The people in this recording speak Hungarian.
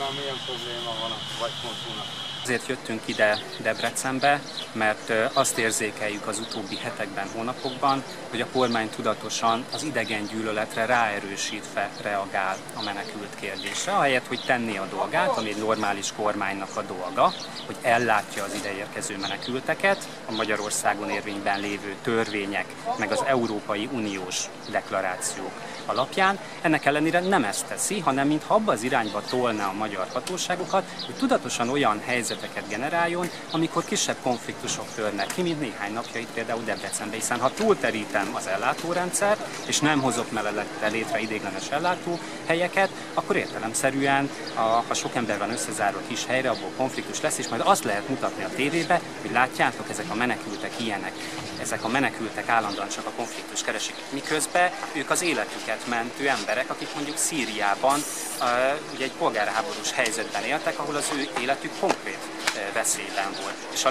már milyen probléma van a vagykonzulnak. Azért jöttünk ide Debrecenbe, mert azt érzékeljük az utóbbi hetekben, hónapokban, hogy a kormány tudatosan az idegen gyűlöletre ráerősítve reagál a menekült kérdésre, ahelyett, hogy tenné a dolgát, ami egy normális kormánynak a dolga, hogy ellátja az ideérkező menekülteket, a Magyarországon érvényben lévő törvények, meg az Európai Uniós deklarációk alapján. Ennek ellenére nem ezt teszi, hanem mintha abba az irányba tolná a magyar hatóságokat, hogy tudatosan olyan helyzeteket generáljon, amikor kisebb konfliktusok törnek ki, mint néhány napja itt például Debrecenben, hiszen ha túlterítem az ellátórendszert, és nem hozok mellette létre ideiglenes ellátóhelyeket, akkor értelemszerűen, ha sok ember van összezárva kis helyre, abból konfliktus lesz, és majd azt lehet mutatni a tévébe, hogy látjátok, ezek a menekültek ilyenek. Ezek a menekültek állandóan csak a konfliktus keresik, miközben ők az életüket mentő emberek, akik mondjuk Szíriában ugye egy polgárháborús helyzetben éltek, ahol az ő életük konkrét veszélyben volt. És a